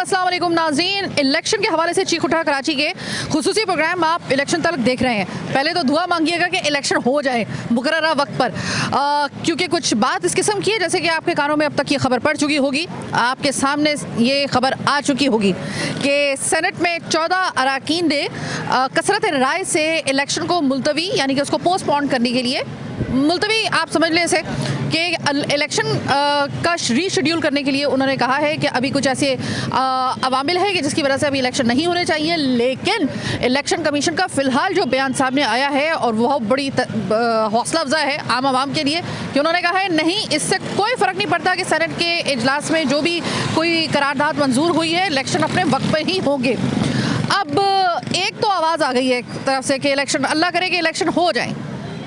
अस्सलाम वालेकुम नाज़रीन। इलेक्शन के हवाले से चीख उठा कराची के खुसूसी प्रोग्राम आप इलेक्शन तक देख रहे हैं। पहले तो दुआ मांगिएगा कि इलेक्शन हो जाए मुकर्ररा वक्त पर, क्योंकि कुछ बात इस किस्म की है जैसे कि आपके कानों में अब तक ये खबर पड़ चुकी होगी, आपके सामने ये खबर आ चुकी होगी कि सेनेट में 14 अरकान ने कसरत राय से इलेक्शन को मुलतवी यानी कि उसको पोस्टपोन करने के लिए, मुलतवी आप समझ लें इसे कि इलेक्शन का रीशेड्यूल करने के लिए उन्होंने कहा है कि अभी कुछ ऐसे अवामिल है कि जिसकी वजह से अभी इलेक्शन नहीं होने चाहिए। लेकिन इलेक्शन कमीशन का फ़िलहाल जो बयान सामने आया है और वह बड़ी हौसला अफजा है आम आवाम के लिए कि उन्होंने कहा है नहीं, इससे कोई फ़र्क नहीं पड़ता कि सेनेट के इजलास में जो भी कोई करारदाद मंजूर हुई है इलेक्शन अपने वक्त पर ही होंगे। अब एक तो आवाज़ आ गई है एक तरफ से कि इलेक्शन, अल्लाह करे कि इलेक्शन हो जाए,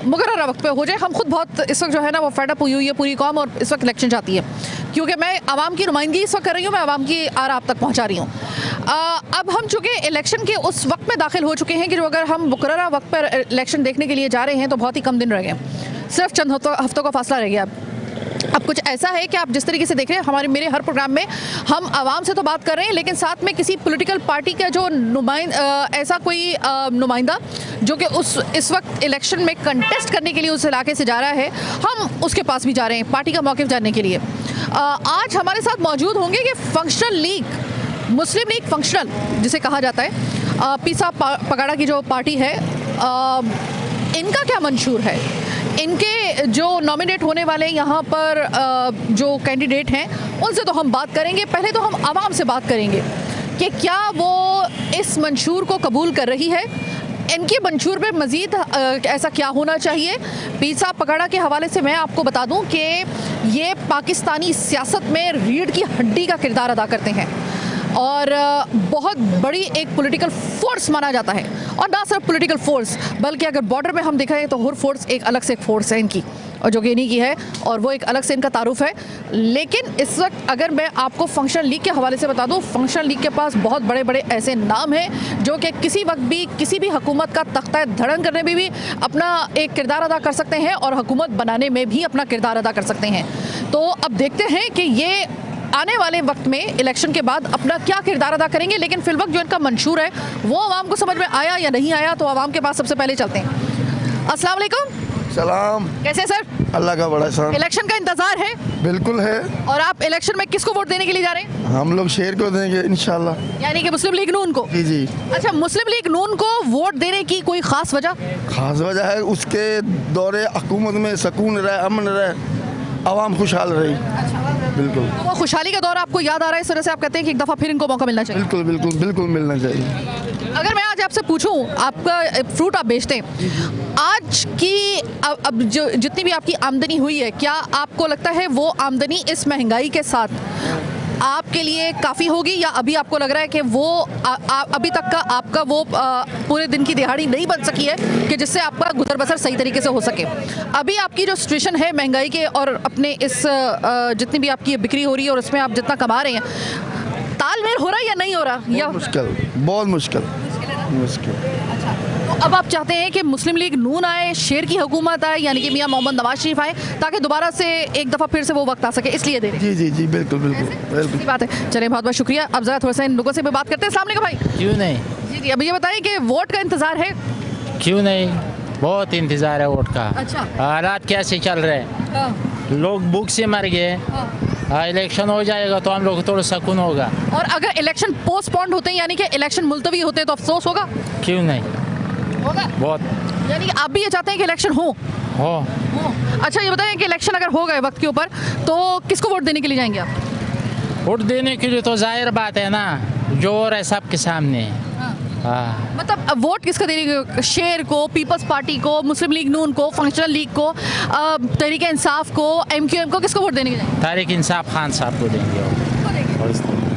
मुकर्रर वक्त पे हो जाए। हम खुद बहुत इस वक्त जो है ना वो फेड अप हुई है पूरी कौम, और इस वक्त इलेक्शन चाहती है क्योंकि मैं आवाम की नुमाइंदगी इस वक्त कर रही हूँ, मैं आवाम की आरा आप तक पहुँचा रही हूँ। अब हम चूँकि इलेक्शन के उस वक्त में दाखिल हो चुके हैं कि जो अगर हम मुकर्रर वक्त पर इलेक्शन देखने के लिए जा रहे हैं तो बहुत ही कम दिन रह गए, सिर्फ चंद हफ्तों का फासला रह गया। अब कुछ ऐसा है कि आप जिस तरीके से देख रहे हैं मेरे हर प्रोग्राम में हम आवाम से तो बात कर रहे हैं, लेकिन साथ में किसी पॉलिटिकल पार्टी का जो ऐसा कोई नुमाइंदा जो कि इस वक्त इलेक्शन में कंटेस्ट करने के लिए उस इलाके से जा रहा है, हम उसके पास भी जा रहे हैं पार्टी का मौक़िफ़ जानने के लिए। आज हमारे साथ मौजूद होंगे कि फंक्शनल लीग, मुस्लिम लीग फंक्शनल जिसे कहा जाता है, पीसा पगाड़ा की जो पार्टी है, इनका क्या मंशूर है, इनके जो नॉमिनेट होने वाले यहाँ पर जो कैंडिडेट हैं उनसे तो हम बात करेंगे। पहले तो हम आवाम से बात करेंगे कि क्या वो इस मंशूर को कबूल कर रही है, इनकी मंशूर पे मज़ीद ऐसा क्या होना चाहिए। पीसा पगाड़ा के हवाले से मैं आपको बता दूं कि ये पाकिस्तानी सियासत में रीढ़ की हड्डी का किरदार अदा करते हैं और बहुत बड़ी एक पॉलिटिकल फोर्स माना जाता है। और ना सिर्फ पॉलिटिकल फोर्स बल्कि अगर बॉर्डर में हम दिखाएं तो हर फोर्स एक अलग से एक फोर्स है इनकी, और जो कि इन्हीं की है, और वो एक अलग से इनका तारुफ है। लेकिन इस वक्त अगर मैं आपको फंक्शनल लीग के हवाले से बता दूं, फंक्शनल लीग के पास बहुत बड़े बड़े ऐसे नाम हैं जो कि किसी वक्त भी किसी भी हुकूमत का तख्ता धड़न करने में भी अपना एक किरदार अदा कर सकते हैं और हुकूमत बनाने में भी अपना किरदार अदा कर सकते हैं। तो अब देखते हैं कि ये आने वाले वक्त में इलेक्शन के बाद अपना क्या किरदार अदा करेंगे। लेकिन फिल वक्त जो इनका मंशूर है वो आवाम को समझ में आया या नहीं आया, तो आवाम के पास सबसे पहले चलते हैं। अस्सलाम वालेकुम। सलाम। कैसे सर? अल्लाह का बड़ा एहसान। इलेक्शन का इंतजार है? बिल्कुल है। और आप इलेक्शन में किसको वोट देने के लिए जा रहे हैं? हम लोग शेर को देंगे इंशाल्लाह। यानी कि मुस्लिम लीग नून को? जी जी। अच्छा, मुस्लिम लीग नून को वोट देने की कोई खास वजह? खास वजह है उसके दौरे हुकूमत में सुकून रहे, अमन रहे, आवाम खुशहाल रही। बिल्कुल। तो वो खुशहाली का दौर आपको याद आ रहा है, इस वजह से आप कहते हैं कि एक दफ़ा फिर इनको मौका मिलना चाहिए? बिल्कुल बिल्कुल बिल्कुल मिलना चाहिए। अगर मैं आज आपसे पूछूं, आपका फ्रूट आप बेचते हैं, आज की अब जो जितनी भी आपकी आमदनी हुई है, क्या आपको लगता है वो आमदनी इस महंगाई के साथ आपके लिए काफ़ी होगी, या अभी आपको लग रहा है कि वो अभी तक का आपका वो पूरे दिन की दिहाड़ी नहीं बन सकी है कि जिससे आपका गुजर बसर सही तरीके से हो सके? अभी आपकी जो सिचुएशन है महंगाई के और अपने इस जितनी भी आपकी बिक्री हो रही है और उसमें आप जितना कमा रहे हैं, तालमेल हो रहा है या नहीं हो रहा? या मुश्किल, बहुत मुश्किल। अच्छा, तो अब आप चाहते हैं कि मुस्लिम लीग नून आए, शेर की हुकूमत आए, यानी कि मियां मोहम्मद नवाज शरीफ आए, ताकि दोबारा से एक दफ़ा फिर से वो वक्त आ सके, इसलिए दे रहे हैं? जी जी जी बिल्कुल बिल्कुल बिल्कुल। बात है। चलिए, बहुत बहुत शुक्रिया। अब ज़रा थोड़ा सा इन लोगों से भी बात करते हैं। अस्सलाम वालेकुम भाई। क्यों नहीं? जी जी, अब ये बताएं कि वोट का इंतज़ार है? क्यों नहीं, बहुत इंतज़ार है वोट का। अच्छा। हालात कैसे चल रहे हैं, लोग भूख से मर गए। इलेक्शन हो जाएगा तो हम लोग थोड़ा सुकून होगा। और अगर इलेक्शन पोस्टपोन्ड होते हैं यानी कि इलेक्शन मुलतवी होते हैं तो अफसोस होगा? क्यों नहीं, होगा बहुत। यानी कि आप भी ये चाहते हैं कि इलेक्शन हो? अच्छा, ये बताएं कि इलेक्शन अगर हो गए वक्त के ऊपर तो किसको वोट देने के लिए जाएंगे आप? वोट देने के लिए तो जाहिर बात है ना, जो और है सबके सामने। हाँ। मतलब अब वोट किसका देंगे? शेर को, पीपल्स पार्टी को, मुस्लिम लीग नून को, फंक्शनल लीग को, तहरीक इंसाफ को, MQM को, किसको वोट देने के जाएंगे? तहरीक इंसाफ खान साहब को देंगे।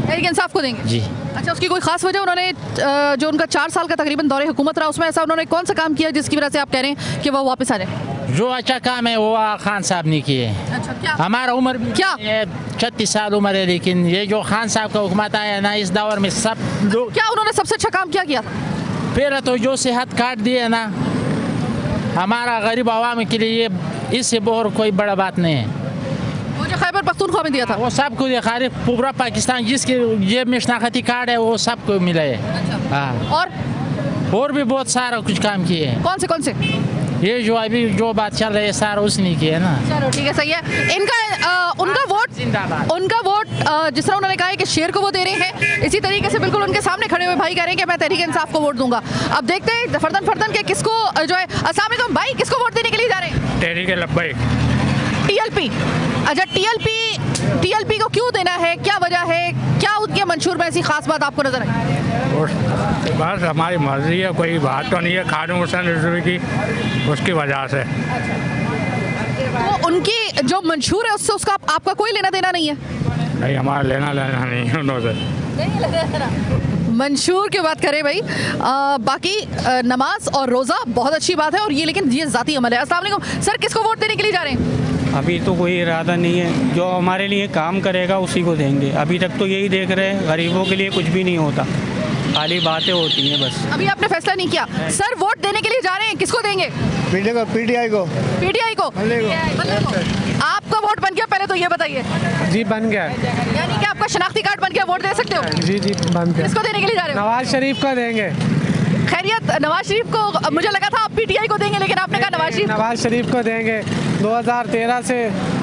तहरीक इंसाफ को देंगे जी। अच्छा, उसकी कोई खास वजह? उन्होंने जो उनका 4 साल का तकरीबन दौरे हुकूमत रहा, उसमें ऐसा उन्होंने कौन सा काम किया जिसकी वजह से आप कह रहे हैं कि वो वापस आ जाए? जो अच्छा काम है वो खान साहब ने किए। अच्छा, क्या? हमारा उम्र भी क्या? 36 साल उम्र है, लेकिन ये जो खान साहब का हुकूमत आया ना, इस दौर में सब लोग। क्या उन्होंने सबसे अच्छा काम क्या किया? फिर तो जो सेहत काट दिए ना हमारा गरीब आवाम के लिए, इससे बहुत कोई बड़ा बात नहीं है। वो जो खैबर पख्तूनख्वा में दिया था? वो सबको दिखा रहे, पूरा पाकिस्तान जिसके जेब में शनाख्ती कार्ड है वो सबको मिला है। हाँ, और भी बहुत सारा कुछ काम किए हैं। कौन से? ये जो अभी जो बात चल रही है सारा उसने किया है ना। चलो ठीक है, सही है। उनका वोट जिस तरह उन्होंने कहा है कि शेर को वो दे रहे हैं, इसी तरीके से बिल्कुल उनके सामने खड़े हुए भाई कह रहे हैं कि मैं तहरीक इंसाफ को वोट दूंगा। अब देखते हैं फर्दन के किसको जो है। अस्सलाम वालेकुम भाई, किसको वोट देने के लिए जा रहे हैं? तहरीक लब्बैक। टीएलपी। अच्छा, टीएलपी को क्यों देना है, क्या वजह है, क्या उनके मंशूर में ऐसी खास बात आपको नजर आई? बस हमारी मर्जी है, कोई बात तो नहीं है खान हुसैन रिजवी की, उसकी वजह से। तो उनकी जो मंशूर है उससे उसका आपका कोई लेना देना नहीं है? नहीं, हमारा लेना नहीं है उनसे। मंशूर की बात करें भाई, बाकी नमाज और रोज़ा बहुत अच्छी बात है, और ये लेकिन ये ज़ाती अमल है। अस्सलाम वालेकुम सर, किसको वोट देने के लिए जा रहे हैं? अभी तो कोई इरादा नहीं है, जो हमारे लिए काम करेगा उसी को देंगे। अभी तक तो यही देख रहे हैं, गरीबों के लिए कुछ भी नहीं होता, खाली बातें होती हैं बस। अभी आपने फैसला नहीं किया। सर, वोट देने के लिए जा रहे हैं, किसको देंगे? पीटीआई को। आपका वोट बन गया पहले तो ये बताइए। जी बन गया। यानी कि आपका शनाख्ती कार्ड बन गया, वोट दे सकते हो? जी बन गया। किसको देने के लिए जा रहे हो? नवाज शरीफ का देंगे। खैरियत, नवाज शरीफ को मुझे लगा था आप पीटीआई को देंगे, लेकिन आपने कहा नवाज शरीफ को देंगे। 2013 से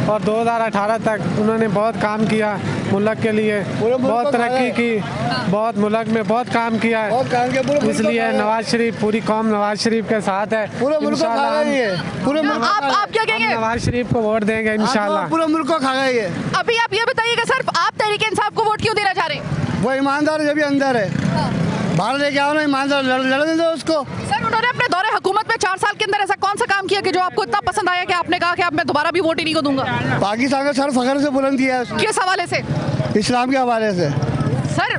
और 2018 तक उन्होंने बहुत काम किया मुल्क के लिए, बहुत तरक्की की, बहुत मुल्क में बहुत काम किया है, इसलिए नवाज शरीफ, पूरी कौम नवाज शरीफ के साथ है। पूरे मुल्क को खा गई है। आप क्या कहेंगे? नवाज शरीफ को वोट देंगे इंशाल्लाह। पूरे मुल्क को खा गई है। अभी आप ये बताइएगा सर, आप तहरीक इंसाफ को वोट क्यों देना चाह रहे हैं? वो ईमानदार जब भी अंदर है, बाहर लेके आओ ना, ईमानदार लड़ने दो उसको। सर, उन्होंने अपने दौरे हुकूमत में 4 साल के अंदर ऐसा कौन सा काम किया कि जो आपको इतना पसंद आया कि आपने कहा कि अब मैं दोबारा भी वोट ही नहीं को दूंगा? पाकिस्तान का सर फखर से बुलंद किया है, किस हवाले से? इस्लाम के हवाले से। सर,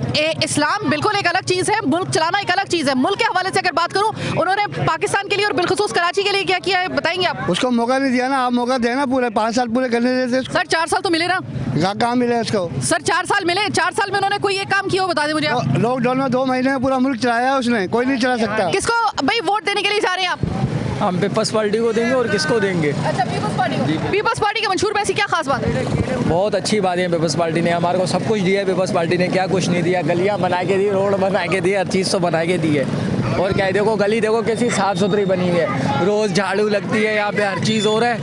इस्लाम बिल्कुल एक अलग चीज़ है, मुल्क चलाना एक अलग चीज़ है। मुल्क के हवाले से अगर बात करूं, उन्होंने पाकिस्तान के लिए और बिलखुसूस कराची के लिए क्या किया है, बताएंगे आप? उसको मौका नहीं दिया ना, आप मौका देना, पूरे 5 साल पूरे करने देते। सर, 4 साल तो मिले ना? कहाँ मिले उसको? सर, 4 साल मिले। 4 साल में उन्होंने कोई एक काम किया हो, बता दें मुझे आप। लॉकडाउन में 2 महीने में पूरा मुल्क चलाया उसने, कोई नहीं चला सकता। किसको भाई वोट देने के लिए जा रहे हैं आप? हम पीपल्स पार्टी को देंगे। और किसको देंगे? अच्छा, पीपल्स पार्टी को। पीपल्स पार्टी के मंशूर में ऐसी क्या खास बात है? बहुत अच्छी बात है, पीपल्स पार्टी ने हमारे को सब कुछ दिया है। पीपल्स पार्टी ने क्या कुछ नहीं दिया, गलियां बना के दी, रोड बना के दी, हर चीज़ तो बना के दी है। और क्या है, देखो गली देखो कैसी साफ़ सुथरी बनी हुई है, रोज़ झाड़ू लगती है यहाँ पे, हर चीज़ हो रहा है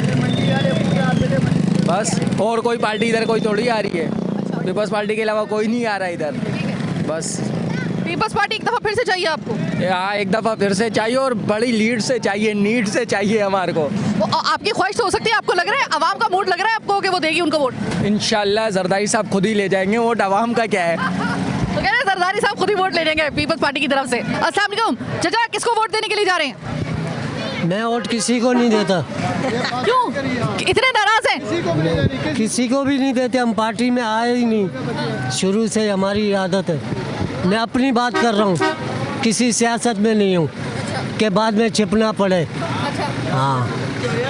बस। और कोई पार्टी इधर कोई थोड़ी आ रही है, पीपल्स पार्टी के अलावा कोई नहीं आ रहा इधर बस। पीपल्स पार्टी एक दफ़ा फिर से चाहिए आपको? हाँ, एक दफ़ा फिर से चाहिए, और बड़ी लीड से चाहिए, नीड से चाहिए हमारे को। आपकी ख्वाहिश तो हो सकती है, आपको लग रहा है, आवाम का मूड लग रहा है आपको कि वो देगी उनको वोट? इंशाल्लाह जरदारी साहब खुद ही ले जाएंगे वोट, आवाम का क्या है। तो कह रहे हैं जरदारी साहब खुद ही वोट ले लेंगे पीपल्स पार्टी की तरफ से। अस्सलाम वालेकुम चाचा, किसको वोट देने के लिए जा रहे हैं? मैं वोट किसी को नहीं देता। क्यों इतने नाराज हैं? किसी को भी नहीं देते, हम पार्टी में आए ही नहीं, शुरू से हमारी आदत है। मैं अपनी बात कर रहा हूँ, किसी सियासत में नहीं हूँ कि बाद में छिपना पड़े। हाँ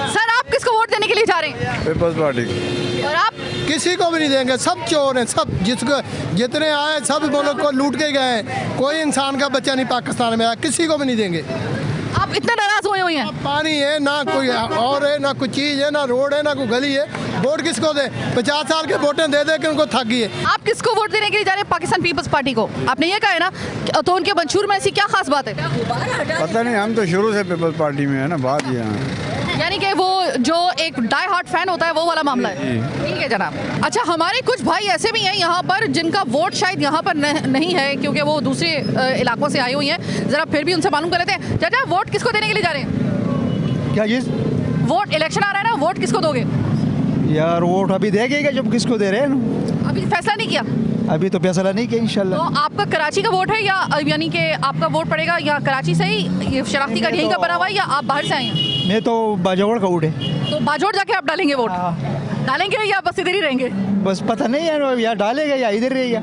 सर, आप किसको वोट देने के लिए जा रहे हैं? Peoples party. और आप? किसी को भी नहीं देंगे, सब चोर हैं, सब जिसको जितने आए सब मुल्क को लूट के गए हैं। कोई इंसान का बच्चा नहीं पाकिस्तान में आया, किसी को भी नहीं देंगे। आप इतने नाराज हुए हैं? पानी है ना, कोई और है ना, कोई चीज़ है ना, रोड है ना, कोई गली है। वोट किसको दे? 50 साल के वोटें दे दे के उनको थक गई है। आप किसको वोट देने के लिए जा रहे हैं? पाकिस्तान पीपल्स पार्टी को। आपने ये कहा है ना, तो उनके मंशूर में ऐसी क्या खास बात है? पता नहीं, हम तो शुरू से पीपल्स पार्टी में है ना, बात ये है। यानी कि वो जो एक डाई हार्ट फैन होता है वो वाला मामला है। ठीक है जनाब। अच्छा, हमारे कुछ भाई ऐसे भी हैं यहाँ पर जिनका वोट शायद यहाँ पर नहीं है, क्योंकि वो दूसरे इलाकों से आई हुई हैं। ज़रा फिर भी उनसे मालूम कर लेते हैं। चाचा, वोट किसको देने के लिए जा रहे हैं? क्या चीज़? वोट, इलेक्शन आ रहा है ना, वोट किसको दोगे? यार वोट अभी देंगे जब किसको दे रहे हैं ना, अभी फैसला नहीं किया? अभी तो फैसला नहीं किया इंशाल्लाह। तो आपका कराची का वोट है, या यानी कि आपका वोट पड़ेगा या कराची से ही, ये शनाख्ती कार्ड यहीं का बना हुआ है, या आप बाहर से आए हैं? मैं तो बाजोड़ का वोट है। तो बाजोड़ जाके आप डालेंगे वोट? डालेंगे या बस इधर ही रहेंगे? बस पता नहीं यार, या डालेगा या इधर रहेगा।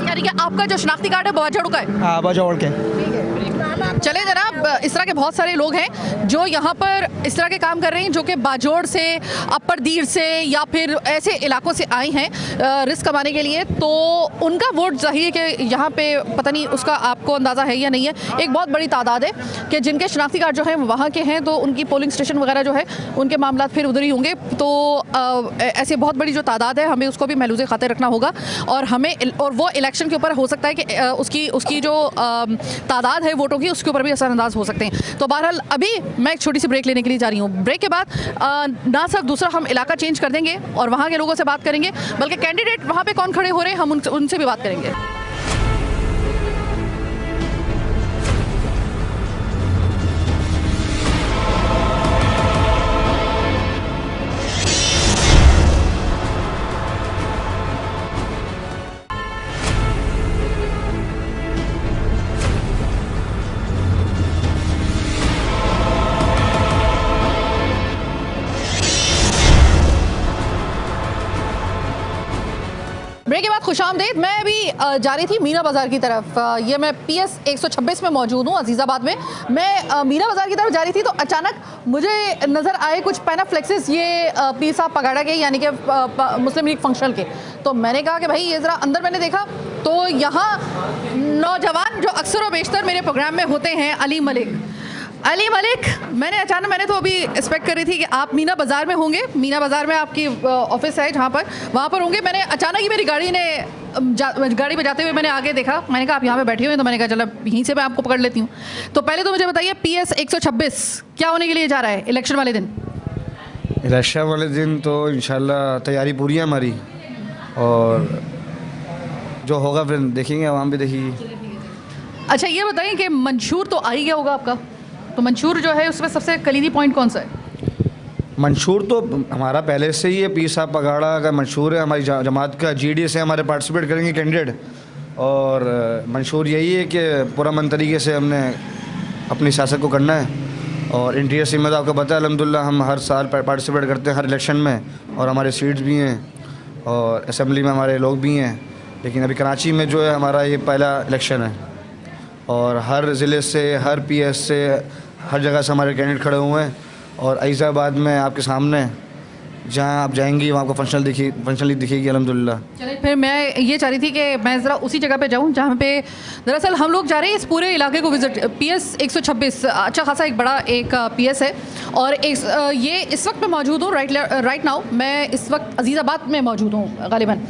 यानी कि आपका जो शनाख्ती कार्ड है बाजोड़ का है? हाँ, बाजोड़ के। चले जनाब, इस तरह के बहुत सारे लोग हैं जो यहाँ पर इस तरह के काम कर रहे हैं, जो कि बाजोड़ से, अपर दीर से या फिर ऐसे इलाकों से आए हैं रिस्क कमाने के लिए। तो उनका वोट जाहिर है कि यहाँ पे पता नहीं उसका आपको अंदाज़ा है या नहीं है, एक बहुत बड़ी तादाद है कि जिनके शनाख्ती कार्ड जो हैं वहाँ के हैं, तो उनकी पोलिंग स्टेशन वगैरह जो है उनके मामला फिर उधर ही होंगे। तो ऐसी बहुत बड़ी जो तादाद है, हमें उसको भी महलूज़े खातिर रखना होगा और वो इलेक्शन के ऊपर हो सकता है कि उसकी जो तादाद है वोटों की, उसके ऊपर भी असरअंदाज हो सकते हैं। तो बहरहाल अभी मैं एक छोटी सी ब्रेक लेने के लिए जा रही हूँ। ब्रेक के बाद ना सिर्फ दूसरा हम इलाका चेंज कर देंगे और वहाँ के लोगों से बात करेंगे, बल्कि कैंडिडेट वहाँ पे कौन खड़े हो रहे हैं हम उनसे भी बात करेंगे। ब्रेक के बाद खुशामदीद। मैं अभी जा रही थी मीना बाज़ार की तरफ। ये मैं PS 126 में मौजूद हूँ अजीज़ाबाद में। मैं मीना बाज़ार की तरफ जा रही थी तो अचानक मुझे नज़र आए कुछ पैनाफ्लेक्सेस ये पीर साहब पगाड़ा के, यानी कि मुस्लिम लीग फंक्शन के। तो मैंने कहा कि भाई ये ज़रा अंदर मैंने देखा तो यहाँ नौजवान जो अक्सर व बेशतर मेरे प्रोग्राम में होते हैं, अली मलिक, मैंने तो अभी एक्सपेक्ट कर रही थी कि आप मीना बाज़ार में होंगे। मीना बाज़ार में आपकी ऑफिस है जहाँ पर, वहाँ पर होंगे। मैंने अचानक ही मेरी गाड़ी में जाते हुए मैंने आगे देखा, मैंने कहा आप यहाँ पे बैठे हुए हैं, तो मैंने कहा चलो यहीं से मैं आपको पकड़ लेती हूँ। तो पहले तो मुझे बताइए PS 126 क्या होने के लिए जा रहा है इलेक्शन वाले दिन? इलेक्शन वाले दिन तो इंशाल्लाह तैयारी पूरी है हमारी, और जो होगा फिर देखेंगे, आवाम भी देखेगी। अच्छा ये बताइए कि मंशूर तो आ ही गया होगा आपका, तो मंशूर जो है उसमें सबसे कलीदी पॉइंट कौन सा है? मंशूर तो हमारा पहले से ही है, पीर साहब पगाड़ा का मंशूर है, हमारी जमात का GD से हमारे पार्टिसिपेट करेंगे कैंडिडेट। और मंशूर यही है कि पुरअमन तरीके से हमने अपनी सियासत को करना है। और इंटीरियर से आपको पता है अल्हम्दुलिल्लाह हम हर साल पार्टिसिपेट करते हैं हर इलेक्शन में, और हमारे सीट्स भी हैं और असम्बली में हमारे लोग भी हैं। लेकिन अभी कराची में जो है हमारा ये पहला इलेक्शन है, और हर ज़िले से, हर PS से, हर जगह से हमारे कैंडिडेट खड़े हुए हैं। और अईज़ाबाद में आपके सामने जहाँ आप जाएंगी वहाँ आपको फंक्शनली दिखेगी अल्हम्दुलिल्लाह। चलिए फिर मैं ये चाह रही थी कि मैं ज़रा उसी जगह पे जाऊँ जहाँ पे दरअसल हम लोग जा रहे हैं इस पूरे इलाके को विज़िट। PS 126 अच्छा खासा एक बड़ा एक PS है, और ये इस वक्त मैं मौजूद हूँ राइट नाउ मैं इस वक्त अजीज़ाबाद में मौजूद हूँ गालिबन,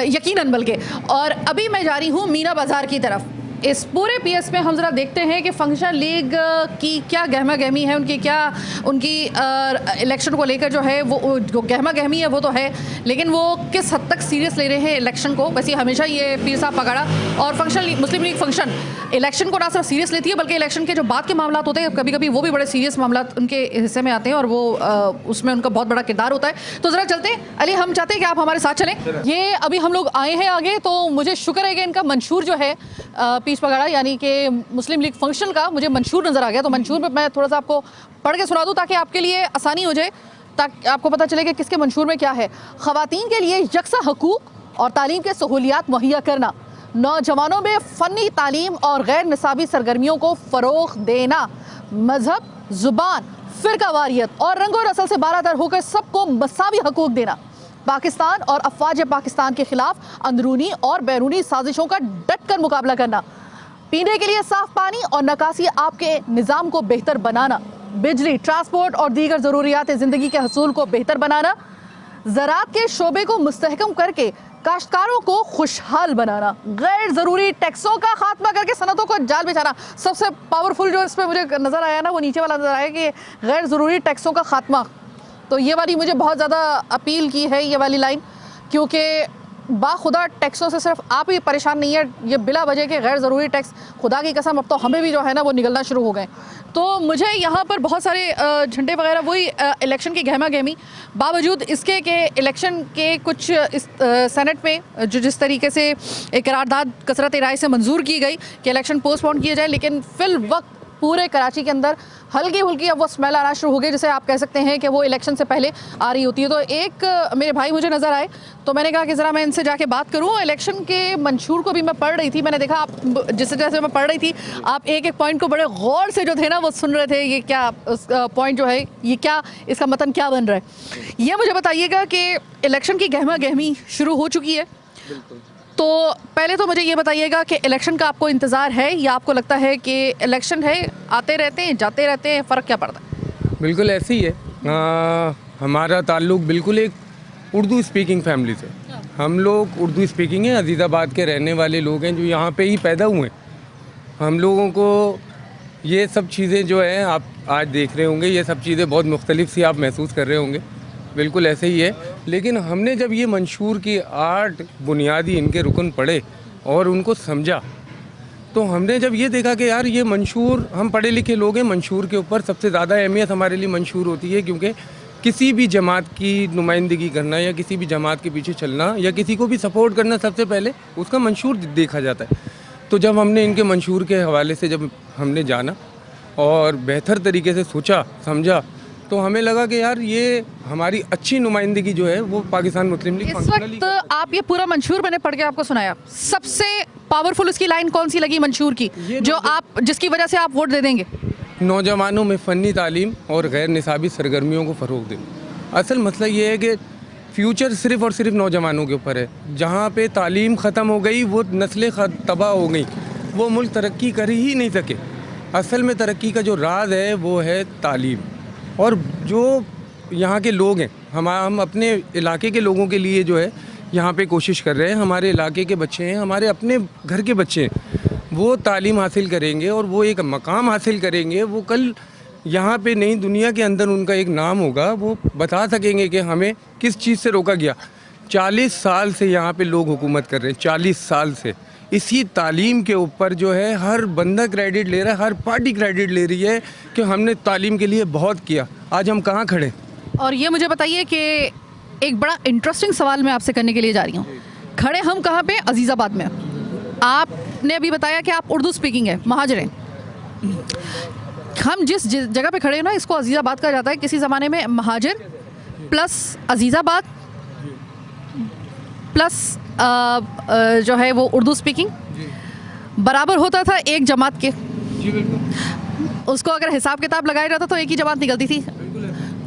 यकीनन बल्कि। और अभी मैं जा रही हूँ मीना बाज़ार की तरफ। इस पूरे PS में हम ज़रा देखते हैं कि फंक्शन लीग की क्या गहमा गहमी है, उनकी इलेक्शन को लेकर जो है वो गहमा गहमी है वो तो है, लेकिन वो किस हद तक सीरियस ले रहे हैं इलेक्शन को। वैसे हमेशा ये पीर साहब पगाड़ा और मुस्लिम लीग फंक्शन इलेक्शन को ना सिर्फ सीरियस लेती है, बल्कि इलेक्शन के जो बाद के मामला होते हैं कभी कभी वो भी बड़े सीरियस मामला उनके हिस्से में आते हैं, और वो उसमें उनका बहुत बड़ा किरदार होता है। तो ज़रा चलते हैं अली, हम चाहते हैं कि आप हमारे साथ चलें। ये अभी हम लोग आए हैं आगे, तो मुझे शुक्र है कि इनका मंशूर जो है पीस पगाड़ा यानी कि मुस्लिम लीग फंक्शन का मुझे मंशूर नज़र आ गया। तो मंशूर में मैं थोड़ा सा आपको पढ़ के सुना दूँ ताकि आपके लिए आसानी हो जाए, ताकि आपको पता चले कि किसके मंशूर में क्या है। ख़वातीन के लिए यकसा हकूक़ और तालीम के सहूलियात मुहैया करना, नौजवानों में फ़नी तालीम और गैर निसाबी सरगर्मियों को फ़रोग़ देना, मज़हब, ज़ुबान, फ़िरकावारियत और रंगो नस्ल से बारातर होकर सबको मसावी हकूक़ देना, पाकिस्तान और अफ़वाज पाकिस्तान के ख़िलाफ़ अंदरूनी और बैरूनी साजिशों का डट कर मुकाबला करना, पीने के लिए साफ़ पानी और नकासी आपके निज़ाम को बेहतर बनाना, बिजली, ट्रांसपोर्ट और दीगर ज़रूरियात ज़िंदगी के हसूल को बेहतर बनाना, ज़राअत के शोबे को मुस्तहकम करके काश्तकारों को खुशहाल बनाना, गैर ज़रूरी टैक्सों का खात्मा करके सनतों को जाल बिछाना। सबसे पावरफुल जो इस पर मुझे नज़र आया ना, वो नीचे वाला नज़र आया कि गैर ज़रूरी टैक्सों का खात्मा। तो ये वाली मुझे बहुत ज़्यादा अपील की है ये वाली लाइन, क्योंकि बाखुदा टैक्सों से सिर्फ आप ही परेशान नहीं है, ये बिला वजह के गैर ज़रूरी टैक्स, खुदा की कसम अब तो हमें भी जो है ना वो निकलना शुरू हो गए। तो मुझे यहाँ पर बहुत सारे झंडे वगैरह, वही इलेक्शन की गहमा गहमी, बावजूद इसके कि इलेक्शन के कुछ सेनेट में जो जिस तरीके से एक करारदाद कसरत राय से मंजूर की गई कि इलेक्शन पोस्टपोन किए जाए, लेकिन फिल वक्त पूरे कराची के अंदर हल्की फुल्की अब वो स्मेल आना शुरू हो गई, जिसे आप कह सकते हैं कि वो इलेक्शन से पहले आ रही होती है। तो एक मेरे भाई मुझे नज़र आए तो मैंने कहा कि ज़रा मैं इनसे जाके बात करूँ। इलेक्शन के मंशूर को भी मैं पढ़ रही थी, मैंने देखा आप जैसे जैसे मैं पढ़ रही थी आप एक एक पॉइंट को बड़े गौर से जो थे ना वो सुन रहे थे, ये क्या पॉइंट जो है ये क्या, इसका मतलब क्या बन रहा है। ये मुझे बताइएगा कि इलेक्शन की गहमा गहमी शुरू हो चुकी है, तो पहले तो मुझे ये बताइएगा कि इलेक्शन का आपको इंतज़ार है या आपको लगता है कि इलेक्शन है, आते रहते हैं जाते रहते हैं, फ़र्क क्या पड़ता है? बिल्कुल ऐसे ही है। हमारा ताल्लुक़ बिल्कुल एक उर्दू स्पीकिंग फैमिली से, हम लोग उर्दू स्पीकिंग है, अजीज़ाबाद के रहने वाले लोग हैं जो यहाँ पे ही पैदा हुए। हम लोगों को ये सब चीज़ें जो हैं आप आज देख रहे होंगे, ये सब चीज़ें बहुत मुख्तलिफ सी आप महसूस कर रहे होंगे, बिल्कुल ऐसे ही है। लेकिन हमने जब ये मंशूर की 8 बुनियादी इनके रुकन पढ़े और उनको समझा, तो हमने जब ये देखा कि यार ये मंशूर, हम पढ़े लिखे लोग हैं, मंशूर के ऊपर सबसे ज़्यादा अहमियत हमारे लिए मंशूर होती है, क्योंकि किसी भी जमात की नुमाइंदगी करना या किसी भी जमात के पीछे चलना या किसी को भी सपोर्ट करना, सबसे पहले उसका मंशूर देखा जाता है। तो जब हमने इनके मंशूर के हवाले से जब हमने जाना और बेहतर तरीके से सोचा समझा, तो हमें लगा कि यार ये हमारी अच्छी नुमाइंदगी जो है वो पाकिस्तान मुस्लिम लीग इस वक्त आप ये पूरा मंशूर मैंने पढ़ के आपको सुनाया, सबसे पावरफुल उसकी लाइन कौन सी लगी मंशूर की, जो आप जिसकी वजह से आप वोट दे देंगे? नौजवानों में फ़नी तालीम और गैर निसाबी सरगर्मियों को फ़रोग दें। असल मसला ये है कि फ्यूचर सिर्फ़ और सिर्फ नौजवानों के ऊपर है। जहाँ पे तालीम ख़त्म हो गई, वो नस्लें तबाह हो गई, वो मुल्क तरक्की कर ही नहीं सके। असल में तरक्की का जो राज है वो है तालीम। और जो यहाँ के लोग हैं, हम अपने इलाके के लोगों के लिए जो है यहाँ पे कोशिश कर रहे हैं। हमारे इलाके के बच्चे हैं, हमारे अपने घर के बच्चे हैं, वो तालीम हासिल करेंगे और वो एक मकाम हासिल करेंगे। वो कल यहाँ पे नई दुनिया के अंदर उनका एक नाम होगा, वो बता सकेंगे कि हमें किस चीज़ से रोका गया। 40 साल से यहाँ पे लोग हुकूमत कर रहे हैं, 40 साल से इसी तालीम के ऊपर जो है हर बंदा क्रेडिट ले रहा है, हर पार्टी क्रेडिट ले रही है कि हमने तालीम के लिए बहुत किया। आज हम कहाँ खड़े? और ये मुझे बताइए कि एक बड़ा इंटरेस्टिंग सवाल मैं आपसे करने के लिए जा रही हूँ। खड़े हम कहाँ पे? अजीज़ाबाद में। आपने अभी बताया कि आप उर्दू स्पीकिंग है, महाजर हैं। हम जिस जगह पे खड़े हैं ना, इसको अजीज़ाबाद कहा जाता है। किसी ज़माने में महाजर प्लस अजीज़ाबाद प्लस जो है वो उर्दू स्पीकिंग बराबर होता था एक जमात के। जी बिल्कुल। उसको अगर हिसाब किताब लगाया जाता तो एक ही जमात निकलती थी।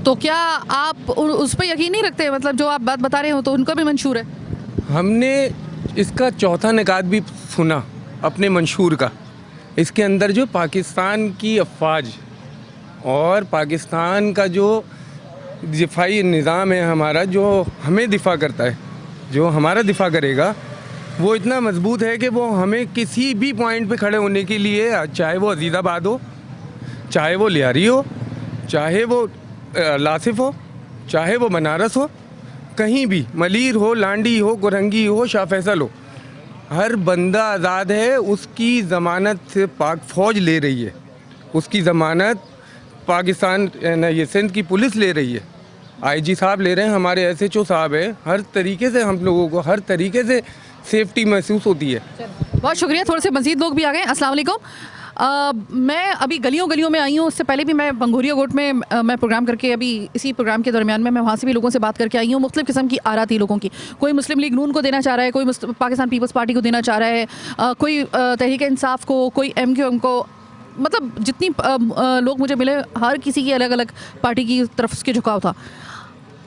तो क्या आप उस पर यकीन नहीं रखते? मतलब जो आप बात बता रहे हो तो उनका भी मंशूर है। हमने इसका चौथा निकात भी सुना अपने मंशूर का। इसके अंदर जो पाकिस्तान की अफवाज और पाकिस्तान का जो दिफाई निज़ाम है हमारा, जो हमें दिफा करता है, जो हमारा दिफा करेगा, वो इतना मजबूत है कि वो हमें किसी भी पॉइंट पे खड़े होने के लिए, चाहे वो अजीज़ाबाद हो, चाहे वो लियारी हो, चाहे वो लासिफ हो, चाहे वो बनारस हो, कहीं भी मलीर हो, लांडी हो, कुरंगी हो, शाह फैसल हो, हर बंदा आज़ाद है। उसकी ज़मानत से पाक फ़ौज ले रही है, उसकी ज़मानत पाकिस्तान ये सिंध की पुलिस ले रही है, आईजी साहब ले रहे हैं, हमारे SHO साहब है। हर तरीके से हम लोगों को हर तरीके से सेफ्टी महसूस होती है। बहुत शुक्रिया। थोड़े से मज़ीद लोग भी आ गए। अस्सलाम वालेकुम। मैं अभी गलियों गलियों में आई हूँ। उससे पहले भी मैं बंगोरिया गोट में मैं प्रोग्राम करके, अभी इसी प्रोग्राम के दरमियान में मैं वहाँ से भी लोगों से बात करके आई हूँ। मुख्तलिफ़ किस्म की आरा थी लोगों की। कोई मुस्लिम लीग नून को देना चाह रहा है, कोई पाकिस्तान पीपल्स पार्टी को देना चाह रहा है, कोई तहरीक इंसाफ को, कोई MQM को। मतलब जितनी लोग मुझे मिले, हर किसी की अलग अलग पार्टी की तरफ उसके झुकाव था।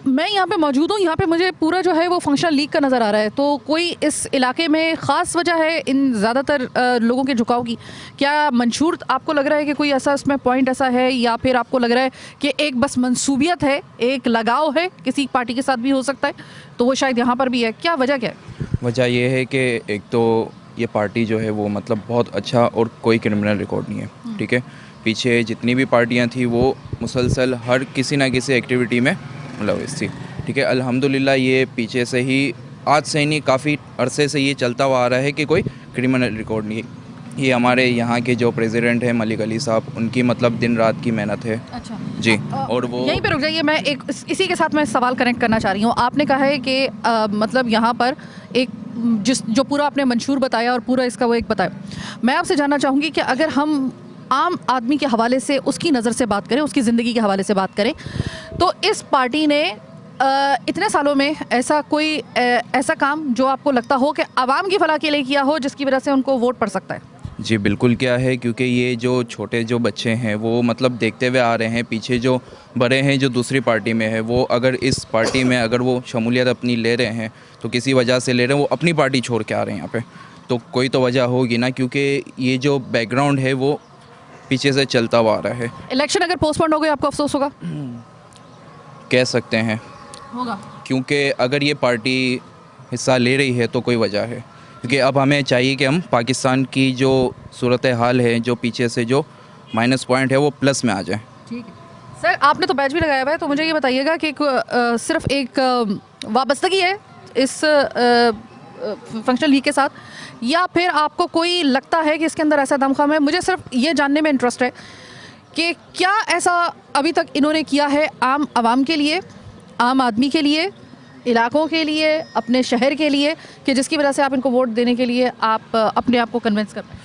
मैं यहाँ पे मौजूद हूँ, यहाँ पे मुझे पूरा जो है वो फंक्शनल लीग का नज़र आ रहा है। तो कोई इस इलाके में ख़ास वजह है इन ज़्यादातर लोगों के झुकाव की? क्या मंशूर आपको लग रहा है कि कोई ऐसा इसमें पॉइंट ऐसा है, या फिर आपको लग रहा है कि एक बस मंसूबियत है, एक लगाव है, किसी पार्टी के साथ भी हो सकता है, तो वो शायद यहाँ पर भी है? क्या वजह क्या है? वजह ये है कि एक तो ये पार्टी जो है वो मतलब बहुत अच्छा और कोई क्रिमिनल रिकॉर्ड नहीं है, ठीक है। पीछे जितनी भी पार्टियाँ थी वो मुसलसल हर किसी ना किसी एक्टिविटी में मुलव्वस थी, ठीक है। अल्हम्दुलिल्लाह ये पीछे से ही, आज से ही नहीं, काफ़ी अरसे से ये चलता हुआ आ रहा है कि कोई क्रिमिनल रिकॉर्ड नहीं। ये हमारे यहाँ के जो प्रेसिडेंट हैं मलिक अली साहब, उनकी मतलब दिन रात की मेहनत है। अच्छा जी। और वो यहीं पे रुक जाइए, मैं एक इसी के साथ मैं सवाल कनेक्ट करना चाह रही हूँ। आपने कहा है कि मतलब यहाँ पर एक जो पूरा आपने मंशूर बताया और पूरा इसका वो एक बताया, मैं आपसे जानना चाहूँगी कि अगर हम आम आदमी के हवाले से, उसकी नज़र से बात करें, उसकी ज़िंदगी के हवाले से बात करें, तो इस पार्टी ने इतने सालों में ऐसा कोई ऐसा काम जो आपको लगता हो कि आवाम की भला के लिए किया हो, जिसकी वजह से उनको वोट पड़ सकता है? जी बिल्कुल क्या है, क्योंकि ये जो छोटे जो बच्चे हैं वो मतलब देखते हुए आ रहे हैं, पीछे जो बड़े हैं जो दूसरी पार्टी में है, वो अगर इस पार्टी में अगर वो शमूलियत अपनी ले रहे हैं तो किसी वजह से ले रहे हैं, वो अपनी पार्टी छोड़ के आ रहे हैं यहाँ पे, तो कोई तो वजह होगी ना, क्योंकि ये जो बैकग्राउंड है वो पीछे से चलता हुआ आ रहा है। इलेक्शन अगर पोस्टपोन हो गए आपको अफसोस होगा? कह सकते हैं, होगा, क्योंकि अगर ये पार्टी हिस्सा ले रही है तो कोई वजह है, क्योंकि अब हमें चाहिए कि हम पाकिस्तान की जो सूरत हाल है, जो पीछे से जो माइनस पॉइंट है, वो प्लस में आ जाए। ठीक है सर, आपने तो बैच भी लगाया हुआ है, तो मुझे ये बताइएगा कि सिर्फ एक वाबस्तगी है इस फंक्शनल लीग के साथ, या फिर आपको कोई लगता है कि इसके अंदर ऐसा दमखम है? मुझे सिर्फ ये जानने में इंटरेस्ट है कि क्या ऐसा अभी तक इन्होंने किया है आम आवाम के लिए, आम आदमी के लिए, इलाकों के लिए, अपने शहर के लिए, कि जिसकी वजह से आप इनको वोट देने के लिए आप अपने आप को कन्विंस कर पाए?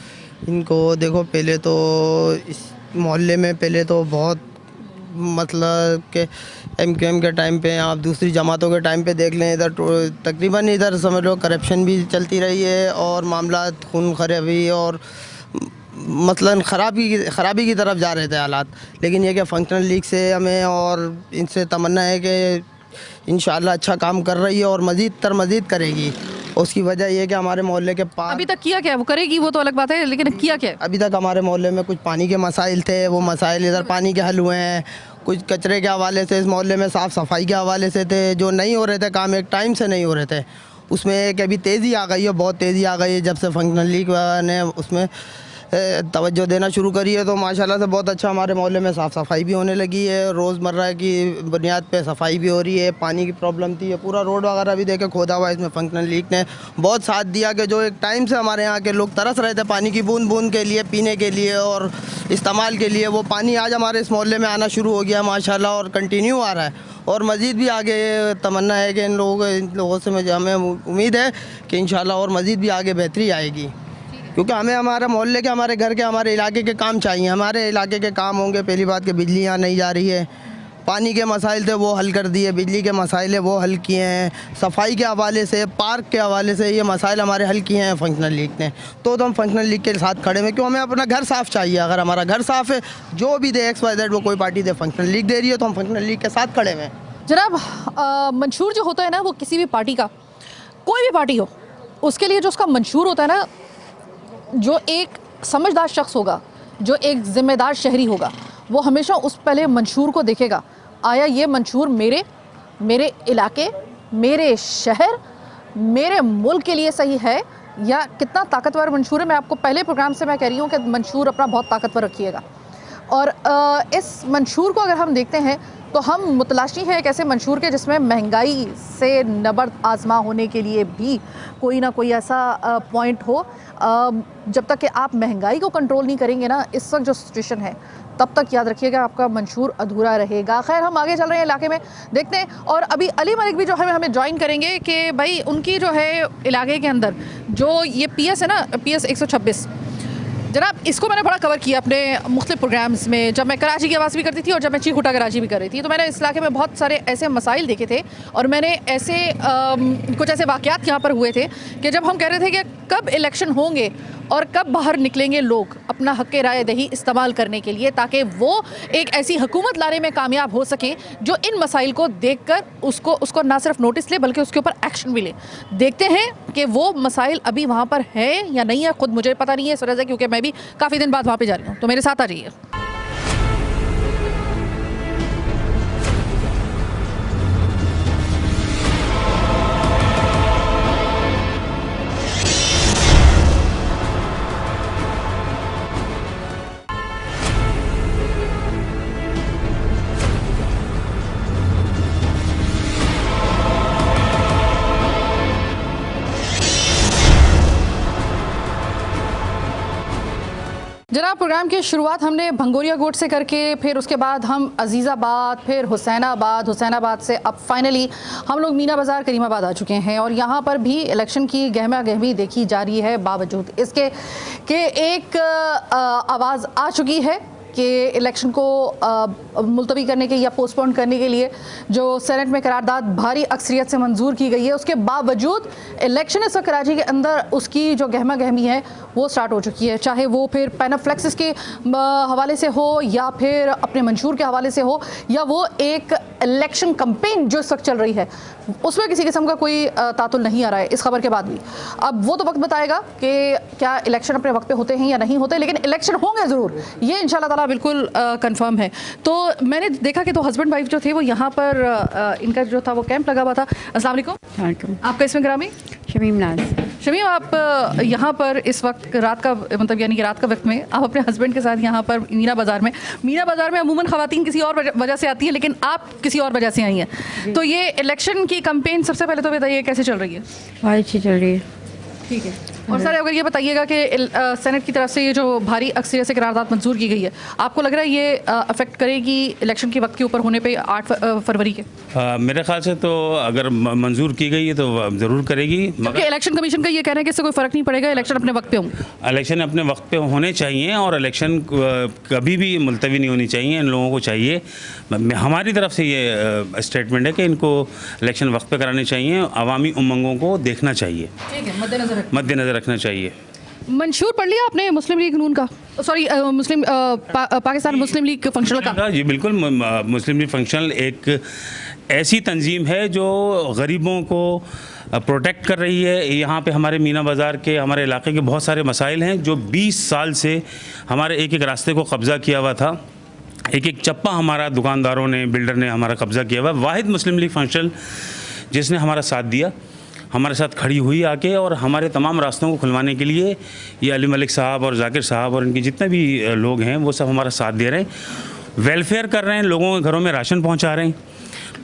इनको देखो, पहले तो इस मोहल्ले में पहले तो बहुत मतलब कि एमकेएम के टाइम पे, आप दूसरी जमातों के टाइम पे देख लें, इधर तकरीबन इधर समझ लो करप्शन भी चलती रही है और मामला खून खराबी और मतलब ख़राबी की तरफ जा रहे थे हालात। लेकिन ये कि फंक्शनल लीग से हमें और इनसे तमन्ना है कि इंशाल्लाह अच्छा काम कर रही है और मज़ीद करेगी। उसकी वजह ये है कि हमारे मोहल्ले के पास अभी तक किया क्या है? वो करेगी, वो तो अलग बात है, लेकिन किया क्या है? अभी तक हमारे मोहल्ले में कुछ पानी के मसाइल थे, वो मसाइल इधर पानी के हल हुए हैं। कुछ कचरे के हवाले से इस मोहल्ले में साफ़ सफाई के हवाले से थे, जो नहीं हो रहे थे काम, एक टाइम से नहीं हो रहे थे। उसमें एक अभी तेज़ी आ गई है, बहुत तेज़ी आ गई है जब से फंक्शनल लीग ने उसमें तवज्जो देना शुरू करी है, तो माशाल्लाह से बहुत अच्छा हमारे मोहल्ले में साफ़ सफाई भी होने लगी है, रोज़मर्रा की बुनियाद पे सफाई भी हो रही है। पानी की प्रॉब्लम थी, ये पूरा रोड वगैरह भी देखे खोदा हुआ है, इसमें फंक्शनल लीग ने बहुत साथ दिया कि जो एक टाइम से हमारे यहाँ के लोग तरस रहे थे पानी की बूंद बूंद के लिए, पीने के लिए और इस्तेमाल के लिए, वो पानी आज हमारे इस मोहल्ले में आना शुरू हो गया माशाल्लाह, और कंटिन्यू आ रहा है और मज़ीद भी आगे तमन्ना है कि इन लोगों से हमें उम्मीद है कि इंशाल्लाह और मज़ीद भी आगे बेहतरी आएगी, क्योंकि हमें हमारे मोहल्ले के, हमारे घर के, हमारे इलाके के काम चाहिए। हमारे इलाके के काम होंगे, पहली बात कि बिजली यहाँ नहीं जा रही है, पानी के मसाइल थे वो हल कर दिए, बिजली के मसाइल है वो हल किए हैं, सफाई के हवाले से, पार्क के हवाले से ये मसाइल हमारे हल किए हैं फंक्शनल लीग ने। तो हम फंक्शनल लीग के साथ खड़े हैं, क्यों हमें अपना घर साफ़ चाहिए। अगर हमारा घर साफ़ है, जो भी दे XYZ वो कोई पार्टी दे, फंक्शनल लीग दे रही है, तो हम फंक्शनल लीग के साथ खड़े हैं। जनाब, मंशूर जो होता है ना, वो किसी भी पार्टी का, कोई भी पार्टी हो, उसके लिए जो उसका मंशूर होता है ना, जो एक समझदार शख्स होगा, जो एक ज़िम्मेदार शहरी होगा, वो हमेशा उस पहले मंशूर को देखेगा, आया ये मंशूर मेरे इलाके, मेरे शहर, मेरे मुल्क के लिए सही है, या कितना ताकतवर मंशूर है। मैं आपको पहले प्रोग्राम से मैं कह रही हूँ कि मंशूर अपना बहुत ताकतवर रखिएगा, और इस मंशूर को अगर हम देखते हैं तो हम मुतलाशी हैं एक ऐसे मंशूर के जिसमें महंगाई से नबर्द आज़मा होने के लिए भी कोई ना कोई ऐसा पॉइंट हो। जब तक कि आप महंगाई को कंट्रोल नहीं करेंगे ना, इस वक्त जो सिचुएशन है, तब तक याद रखिएगा आपका मंशूर अधूरा रहेगा। खैर, हम आगे चल रहे हैं इलाके में, देखते हैं। और अभी अली मलिक भी जो है हमें ज्वाइन करेंगे कि भाई उनकी जो है इलाके के अंदर जो ये PS है ना, PS 126, जनाब, इसको मैंने बड़ा कवर किया अपने मुख्तलिफ प्रोग्राम्स में, जब मैं कराची की आवाज़ भी करती थी और जब मैं चीख उठा कराची भी कर रही थी, तो मैंने इस इलाके में बहुत सारे ऐसे मसाइल देखे थे, और मैंने ऐसे कुछ ऐसे वाक़यात यहाँ पर हुए थे कि जब हम कह रहे थे कि कब इलेक्शन होंगे और कब बाहर निकलेंगे लोग अपना हक़ राय दही इस्तेमाल करने के लिए, ताकि वो एक ऐसी हुकूमत लाने में कामयाब हो सकें जो इन मसाइल को देखकर उसको ना सिर्फ नोटिस ले बल्कि उसके ऊपर एक्शन भी ले। देखते हैं कि वो मसाइल अभी वहाँ पर है या नहीं है, ख़ुद मुझे पता नहीं है इस वजह से, क्योंकि मैं भी काफ़ी दिन बाद वहाँ पर जा रही हूँ, तो मेरे साथ आ जाइए। जनाब, प्रोग्राम की शुरुआत हमने भंगोरिया गोट से करके फिर उसके बाद हम अजीज़ाबाद, फिर हुसैनाबाद से अब फाइनली हम लोग मीना बाज़ार करीमाबाद आ चुके हैं और यहाँ पर भी इलेक्शन की गहमा गहमी देखी जा रही है। बावजूद इसके कि एक आवाज़ आ चुकी है कि इलेक्शन को मुलतवी करने के या पोस्टपोन करने के लिए जो सेनेट में करारदाद भारी अक्सरियत से मंजूर की गई है, उसके बावजूद इलेक्शन इस वक्त कराची के अंदर उसकी जो गहमा गहमी है वो स्टार्ट हो चुकी है। चाहे वो फिर पैनाफ्लेक्सिस के हवाले से हो या फिर अपने मंशूर के हवाले से हो या वो एक इलेक्शन कंपेन जो इस वक्त चल रही है उसमें किसी किस्म का कोई तातुल नहीं आ रहा है इस खबर के बाद भी। अब वो तो वक्त बताएगा कि क्या इलेक्शन अपने वक्त पे होते हैं या नहीं होते, लेकिन इलेक्शन होंगे ज़रूर, ये इंशाल्लाह ताला बिल्कुल कंफर्म है। तो मैंने देखा कि तो हस्बैंड वाइफ जो थे वो यहाँ पर इनका जो था वो कैंप लगा हुआ था। अस्सलाम वालेकुम। आपका इसमें ग्रामी? शमीम नाज। शमीम, आप यहाँ पर इस वक्त रात का मतलब यानी कि रात का वक्त में आप अपने हस्बैंड के साथ यहाँ पर मीना बाज़ार में अमूमन ख़वातीन किसी और वजह से आती है, लेकिन आप किसी और वजह से आई हैं। तो ये इलेक्शन की कैंपेन सबसे पहले तो बताइए कैसे चल रही है? बहुत अच्छी चल रही है। ठीक है। और सर अगर ये बताइएगा कि सेनेट की तरफ से ये जो भारी अक्सरियत से करारदाद मंजूर की गई है, आपको लग रहा है ये अफेक्ट करेगी इलेक्शन के वक्त के ऊपर होने पे 8 फरवरी के? मेरे ख्याल से तो अगर मंजूर की गई है तो ज़रूर करेगी, मगर इलेक्शन कमीशन का ये कहना है कि इससे कोई फ़र्क नहीं पड़ेगा, इलेक्शन अपने वक्त पे होंगे। इलेक्शन अपने वक्त पे होने चाहिए और इलेक्शन कभी भी मुलतवी नहीं होनी चाहिए। इन लोगों को चाहिए, हमारी तरफ से ये स्टेटमेंट है कि इनको इलेक्शन वक्त पे कराने चाहिए, अवामी उमंगों को देखना चाहिए, मद्देनज़र रखना चाहिए। मंशूर पढ़ लिया आपने मुस्लिम लीग नून का, सॉरी पाकिस्तान मुस्लिम लीग फंक्शनल का? जी बिल्कुल। मुस्लिम लीग फंक्शनल एक ऐसी तंजीम है जो गरीबों को प्रोटेक्ट कर रही है। यहाँ पे हमारे मीना बाज़ार के, हमारे इलाके के बहुत सारे मसाइल हैं जो 20 साल से हमारे एक एक रास्ते को कब्ज़ा किया हुआ था, एक एक चप्पा हमारा दुकानदारों ने, बिल्डर ने हमारा कब्ज़ा किया हुआ। वाहिद मुस्लिम लीग फंक्शनल जिसने हमारा साथ दिया, हमारे साथ खड़ी हुई आके और हमारे तमाम रास्तों को खुलवाने के लिए ये अली मलिक साहब और जाकिर साहब और इनके जितने भी लोग हैं वो सब हमारा साथ दे रहे हैं, वेलफेयर कर रहे हैं, लोगों के घरों में राशन पहुंचा रहे हैं,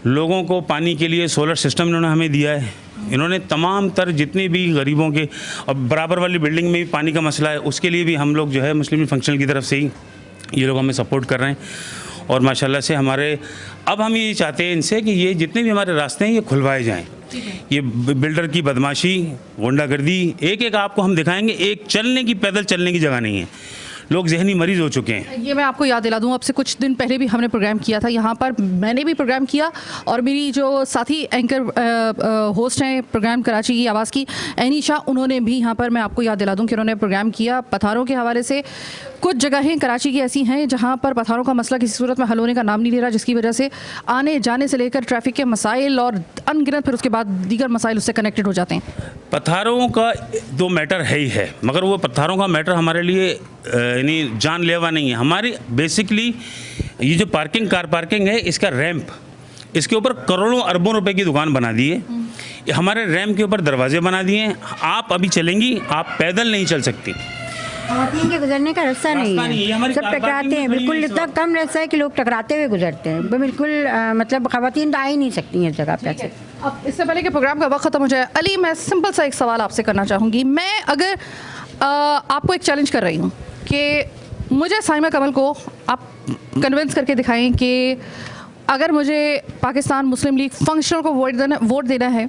लोगों को पानी के लिए सोलर सिस्टम इन्होंने हमें दिया है। इन्होंने तमाम तर जितने भी गरीबों के, और बराबर वाली बिल्डिंग में भी पानी का मसला है, उसके लिए भी हम लोग जो है मुस्लिम फंक्शनल की तरफ से ही ये लोग हमें सपोर्ट कर रहे हैं। और माशाल्लाह से हमारे, अब हम ये चाहते हैं इनसे कि ये जितने भी हमारे रास्ते हैं ये खुलवाए जाएं। ये बिल्डर की बदमाशी, गुंडागर्दी एक एक आपको हम दिखाएंगे। एक चलने की, पैदल चलने की जगह नहीं है, लोग जहनी मरीज हो चुके हैं। ये मैं आपको याद दिला दूं, अब से कुछ दिन पहले भी हमने प्रोग्राम किया था यहाँ पर, मैंने भी प्रोग्राम किया और मेरी जो साथी एंकर होस्ट हैं प्रोग्राम कराची की आवाज़ की, एनीशा, उन्होंने भी यहाँ पर, मैं आपको याद दिला दूं कि उन्होंने प्रोग्राम किया पत्थरों के हवाले से। कुछ जगहें कराची की ऐसी हैं जहाँ पर पत्थरों का मसला किसी सूरत में हल होने का नाम नहीं ले रहा, जिसकी वजह से आने जाने से लेकर ट्रैफिक के मसाइल और अनगिनत फिर उसके बाद दीगर मसाइल उससे कनेक्टेड हो जाते हैं। पत्थरों का तो मैटर है ही है, मगर वो पत्थरों का मैटर हमारे लिए यानी जानलेवा नहीं है। हमारी बेसिकली ये जो पार्किंग, कार पार्किंग है, इसका रैंप, इसके ऊपर करोड़ों अरबों रुपए की दुकान बना दी है। हमारे रैंप के ऊपर दरवाजे बना दिए हैं, आप अभी चलेंगी, आप पैदल नहीं चल सकती। खवातीन के गुजरने का रास्ता नहीं है, सब टकराते हैं, बिल्कुल इतना कम रास्ता है कि लोग टकराते हुए गुजरते हैं, बिल्कुल मतलब खवातीन तो आ ही नहीं सकती हैं इस जगह पे। अब इससे पहले कि प्रोग्राम का वक्त ख़त्म हो जाए, अली, मैं सिंपल सा एक सवाल आपसे करना चाहूँगी। मैं अगर आपको एक चैलेंज कर रही हूँ कि मुझे साइमा कमल को आप कन्विंस करके दिखाएं कि अगर मुझे पाकिस्तान मुस्लिम लीग फंक्शनल को वोट देना है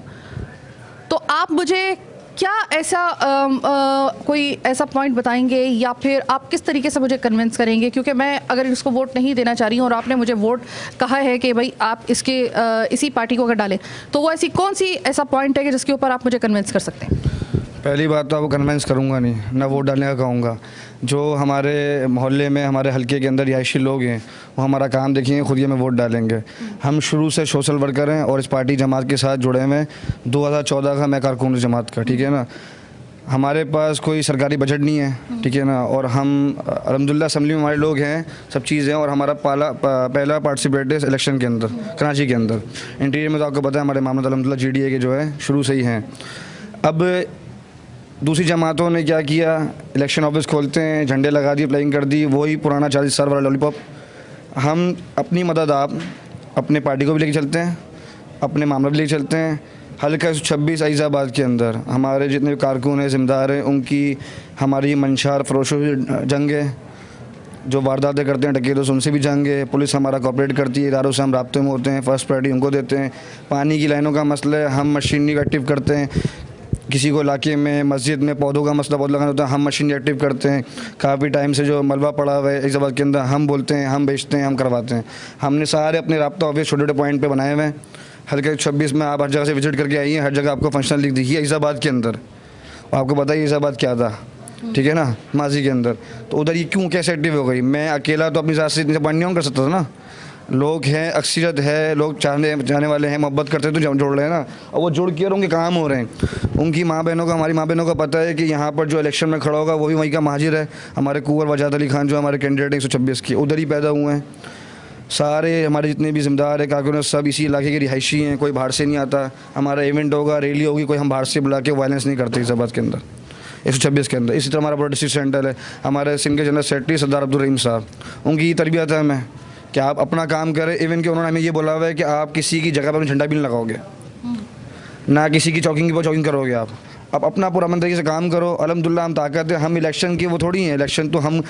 तो आप मुझे क्या ऐसा कोई ऐसा पॉइंट बताएंगे या फिर आप किस तरीके से मुझे कन्विंस करेंगे? क्योंकि मैं अगर इसको वोट नहीं देना चाह रही हूँ और आपने मुझे वोट कहा है कि भाई आप इसके इसी पार्टी को अगर डालें, तो वो ऐसी कौन सी ऐसा पॉइंट है कि जिसके ऊपर आप मुझे कन्विंस कर सकते हैं? पहली बात तो आपको कन्विंस करूँगा नहीं, ना वोट डालने का कहूँगा। जो हमारे मोहल्ले में, हमारे हलके के अंदर रिहायशी लोग हैं, वो हमारा काम देखेंगे, खुद ही हमें वोट डालेंगे। हम शुरू से सोशल वर्कर हैं और इस पार्टी जमात के साथ जुड़े हुए हैं। 2014 का मैं कारकुन जमात का, ठीक है ना। हमारे पास कोई सरकारी बजट नहीं है, ठीक है ना, और हम अल्हम्दुलिल्लाह असम्बली में हमारे लोग हैं, सब चीज़ें, और हमारा पहला पार्टिसिपेट है इलेक्शन के अंदर, कराची के अंदर। इंटीरियर में तो आपको पता है हमारे मामला अल्हम्दुलिल्लाह GDA के जो है शुरू से ही हैं। अब दूसरी जमातों ने क्या किया, इलेक्शन ऑफिस खोलते हैं, झंडे लगा दिए, प्लेइंग कर दी, वही पुराना 40 साल वाला लॉलीपॉप। हम अपनी मदद आप अपने पार्टी को भी लेके चलते हैं, अपने मामला भी लेके चलते हैं। हल्का 26 अजीज़ाबाद के अंदर हमारे जितने कारकुन हैं, ज़िम्मेदार हैं, उनकी हमारी मंशा और फरोशों की जंग है। जो वारदातें करते हैं डकैतों से उनसे भी जाएंगे। पुलिस हमारा कोऑपरेट करती है, इदारों से हम राब्ते में होते हैं, फर्स्ट प्रायोरिटी उनको देते हैं। पानी की लाइनों का मसला है, हम मशीनरी एक्टिव करते हैं। किसी को इलाके में मस्जिद में पौधों का मसला बहुत लगाना होता है, हम मशीन एक्टिव करते हैं। काफ़ी टाइम से जो मलबा पड़ा हुआ है इलाहाबाद के अंदर, हम बोलते हैं, हम बेचते हैं, हम करवाते हैं। हमने सारे अपने राब्ता ऑफिस छोटे छोटे पॉइंट पे बनाए हुए हैं। हल्के 26 में आप हर जगह से विजिट करके आइए, हर जगह आपको फंक्शन लिख दिखिए इलाहाबाद के अंदर। आपको पता है इलाहाबाद क्या था, ठीक है ना, माजी के अंदर। तो उधर ये क्यों कैसे एक्टिव हो गई? मैं अकेला तो अपनी ज़ात से इतने पढ़ नहीं कर सकता था ना। लोग हैं, अक्सरियत है, लोग चाहने वाले हैं, मोहब्बत करते हैं तो जोड़ रहे हैं ना, और वो जुड़ के और उनके काम हो रहे हैं। उनकी माँ बहनों का, हमारी माँ बहनों का पता है कि यहाँ पर जो इलेक्शन में खड़ा होगा वो भी वहीं का महाजिर है। हमारे कुंवर वजाद अली खान जो हमारे कैंडिडेट हैं 126 के, उधर ही पैदा हुए हैं। सारे हमारे जितने भी ज़िम्मेदार है कारकुन सब इसी इलाके के रिहायशी हैं, कोई बाहर से नहीं आता। हमारा इवेंट होगा, रैली होगी, कोई हम बाहर से बुला के वायलेंस नहीं करते इलाहाबाद के अंदर, 126 के अंदर। इसी तरह हमारा पूरा डिस्ट्रिक्ट सेंटर है। हमारे सिंध के जनरल सेक्रेटरी सरदार अब्दुल रहीम साहब, उनकी ये तरबियत है हमें कि आप अपना काम करें। इवन कि उन्होंने हमें ये बोला हुआ है कि आप किसी की जगह पर झंडा भी नहीं लगाओगे, ना किसी की चौकिंग करोगे। आप अपना पूरा अमन तरीके से काम करो। अल्हम्दुलिल्लाह हम ताकत है, हम इलेक्शन की वो थोड़ी हैं, इलेक्शन तो हम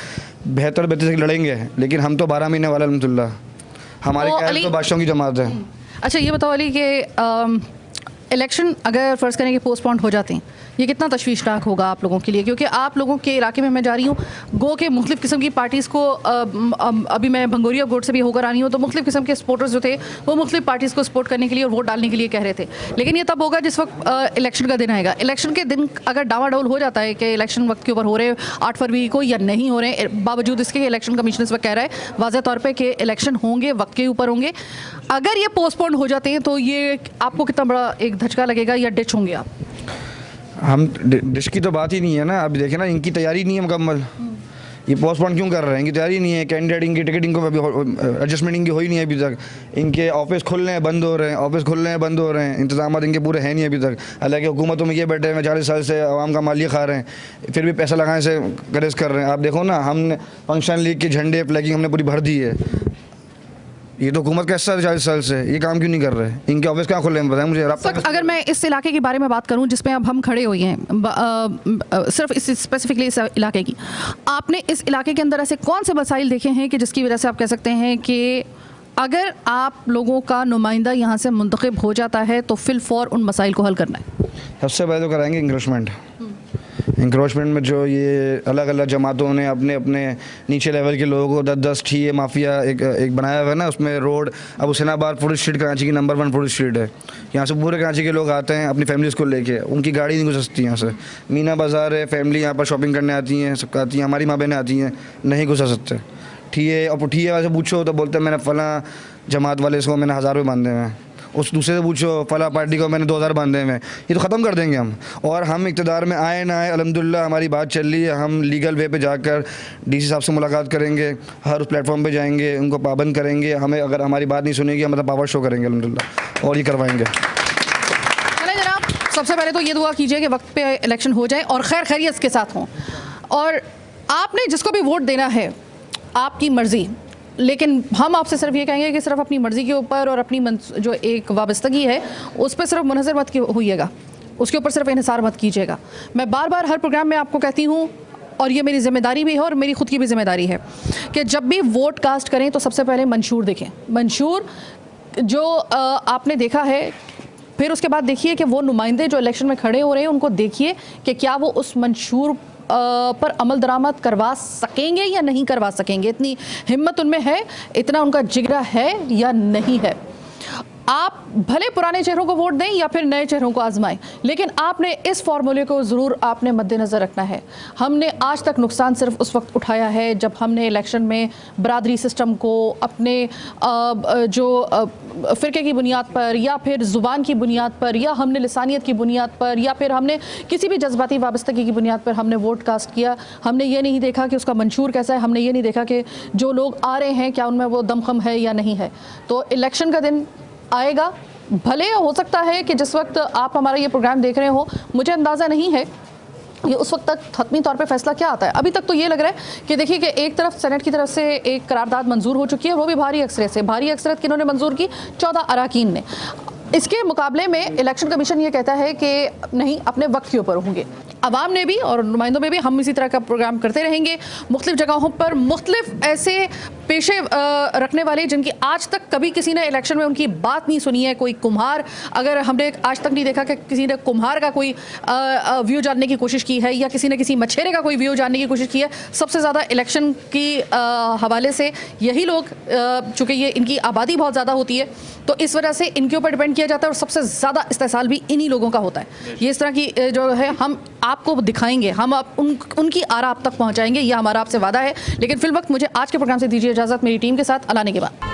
बेहतर से लड़ेंगे, लेकिन हम तो 12 महीने वाले अल्हम्दुलिल्लाह। हमारे तो बादशाहों की जमात है। अच्छा ये बताओ अली कि इलेक्शन अगर फ़र्ज़ करें कि पोस्टपोन हो जाते हैं, ये कितना तशवीशनाक होगा आप लोगों के लिए? क्योंकि आप लोगों के इलाके में मैं जा रही हूँ, गो के मुख्तलिफ़ किस्म की पार्टीज़ को अभी मैं भंगोरिया गोट से भी होकर आ रही हूँ, तो मुख्तलिफ़ किस्म के सपोर्टर्स जो थे वो मुख्तलिफ़ पार्टीज़ को सपोर्ट करने के लिए और वोट डालने के लिए कह रहे थे। लेकिन ये तब होगा जिस वक्त इलेक्शन का दिन आएगा। इलेक्शन के दिन अगर डावाडोल हो जाता है कि इलेक्शन वक्त के ऊपर हो रहे 8 फरवरी को या नहीं हो रहे, बावजूद इसके इलेक्शन कमीशन इस वक्त कह रहा है वाज़ह तौर पर कि इलेक्शन होंगे, वक्त के ऊपर होंगे, अगर ये पोस्टपोन हो जाते हैं तो ये आपको कितना बड़ा एक धचका लगेगा या डिच होंगे आप? हम डिश की तो बात ही नहीं है ना। अब देखें ना, इनकी तैयारी नहीं है मुकम्मल। ये पोस्टपोन क्यों कर रहे हैं? इनकी तैयारी नहीं है। कैंडिडेट इनकी टिकट इनको एडजस्टमेंट इनकी हो ही नहीं है अभी तक। इनके ऑफिस खुल रहे हैं, बंद हो रहे हैं, ऑफिस खुल रहे हैं, बंद हो रहे हैं। इंतजाम इनके पूरे हैं नहीं अभी तक। हालांकि हुकूमतों में ये बैठे हैं 40 साल से आवाम का मालिया खा रहे हैं, फिर भी पैसा लगाने से गरेज कर रहे हैं। आप देखो ना, हमने फंक्शन लीग के झंडे फ्लैगिंग हमने पूरी भर दी है। ये तो हुकूमत का हिस्सा है 40 साल से, ये काम क्यों नहीं कर रहे? इनके ऑफिस कहाँ खुले हैं बताएं मुझे। अगर मैं इस इलाके के बारे में बात करूं जिसमें अब हम खड़े हुए हैं, सिर्फ इस स्पेसिफिकली इस इलाके की, आपने इस इलाके के अंदर ऐसे कौन से मसाइल देखे हैं कि जिसकी वजह से आप कह सकते हैं कि अगर आप लोगों का नुमाइंदा यहाँ से मुंतखब हो जाता है तो फिल फॉर उन मसाइल को हल करना है? सबसे पहले तो कराएंगे इंक्रोचमेंट में जो ये अलग अलग जमातों ने अपने अपने नीचे लेवल के लोगों को 10-10 ठिए माफिया एक बनाया हुआ है ना, उसमें रोड। अब हुसैनाबाद पुलिस स्ट्रीट कराची की नंबर 1 पुलिस स्ट्रीट है। यहाँ से पूरे कराची के लोग आते हैं अपनी फैमिलीज़ को लेके, उनकी गाड़ी नहीं घुस सकती यहाँ से। मीना बाज़ार है, फैमिली यहाँ पर शॉपिंग करने आती हैं, सब आती हैं, हमारी माँ बहनें आती हैं, नहीं घुसा सकते। ठिए और ठिए वाले से पूछो तो बोलते हैं मैंने फ़लाँ जमात वाले इसको मैंने 1000 रुपये बांधे हुए हैं, उस दूसरे से पूछो फला पार्टी को मैंने 2000 बांधे हुए हैं। ये तो ख़त्म कर देंगे हम। और हम इक़्तिदार में आए ना आए, अल्हम्दुलिल्लाह हमारी बात चल रही है। हम लीगल वे पे जाकर डीसी साहब से मुलाकात करेंगे, हर उस प्लेटफॉर्म पे जाएंगे, उनको पाबंद करेंगे। हमें अगर हमारी बात नहीं सुनेगी मतलब पावर शो करेंगे अल्हम्दुलिल्लाह, और ये करवाएंगे। चले जनाब, सबसे पहले तो ये दुआ कीजिए कि वक्त पे इलेक्शन हो जाए और खैर खैरियत के साथ हों। और आपने जिसको भी वोट देना है आपकी मर्ज़ी, लेकिन हम आपसे सिर्फ ये कहेंगे कि सिर्फ अपनी मर्ज़ी के ऊपर और अपनी जो एक वाबस्तगी है उस पर सिर्फ मुनहज़र मत होइएगा, उसके ऊपर सिर्फ इन्हिसार मत कीजिएगा। मैं बार बार हर प्रोग्राम में आपको कहती हूँ, और ये मेरी ज़िम्मेदारी भी है और मेरी ख़ुद की भी ज़िम्मेदारी है, कि जब भी वोट कास्ट करें तो सबसे पहले मंशूर देखें। मंशूर जो आपने देखा है, फिर उसके बाद देखिए कि वो नुमाइंदे जो इलेक्शन में खड़े हो रहे हैं उनको देखिए कि क्या वो उस मंशूर पर अमल दरामद करवा सकेंगे या नहीं करवा सकेंगे। इतनी हिम्मत उनमें है, इतना उनका जिगरा है या नहीं है। आप भले पुराने चेहरों को वोट दें या फिर नए चेहरों को आजमाएं, लेकिन आपने इस फार्मूले को ज़रूर आपने मद्देनज़र रखना है। हमने आज तक नुकसान सिर्फ उस वक्त उठाया है जब हमने इलेक्शन में बरादरी सिस्टम को अपने जो फ़िरके की बुनियाद पर या फिर ज़ुबान की बुनियाद पर या हमने लिसानियत की बुनियाद पर या फिर हमने किसी भी जज्बाती वाबस्तगी की बुनियाद पर हमने वोट कास्ट किया। हमने ये नहीं देखा कि उसका मंशूर कैसा है, हमने ये नहीं देखा कि जो लोग आ रहे हैं क्या उनमें वो दमखम है या नहीं है। तो इलेक्शन का दिन आएगा, भले हो सकता है कि जिस वक्त आप हमारा ये प्रोग्राम देख रहे हो, मुझे अंदाज़ा नहीं है ये उस वक्त तक हतमी तौर पे फैसला क्या आता है। अभी तक तो ये लग रहा है कि देखिए कि एक तरफ सेनेट की तरफ से एक करारदाद मंजूर हो चुकी है, वो भी भारी अक्सरियत से। भारी अक्सरियत किन्होंने मंजूर की? 14 अरकान ने। इसके मुकाबले में इलेक्शन कमीशन ये कहता है कि नहीं, अपने वक्त के ऊपर होंगे। अवाम ने भी और नुमाइंदों में भी हम इसी तरह का प्रोग्राम करते रहेंगे, मुख्तलिफ जगहों पर मुख्तलिफ ऐसे पेशे रखने वाले जिनकी आज तक कभी किसी ने इलेक्शन में उनकी बात नहीं सुनी है। कोई कुम्हार, अगर हमने आज तक नहीं देखा कि किसी ने कुम्हार का कोई व्यू जानने की कोशिश की है या किसी ने किसी मछेरे का कोई व्यू जानने की कोशिश की है। सबसे ज़्यादा इलेक्शन की हवाले से यही लोग, चूँकि ये इनकी आबादी बहुत ज़्यादा होती है तो इस वजह से इनके ऊपर डिपेंड किया जाता है और सबसे ज़्यादा इस्तेसाल भी इन्हीं लोगों का होता है। ये इस तरह की जो है हम आपको दिखाएंगे, हम उनकी आरा आप तक पहुँचाएंगे, यह हमारा आपसे वादा है। लेकिन फिल वक्त मुझे आज के प्रोग्राम से दीजिए इजाज़त, मेरी टीम के साथ अलाने के बाद।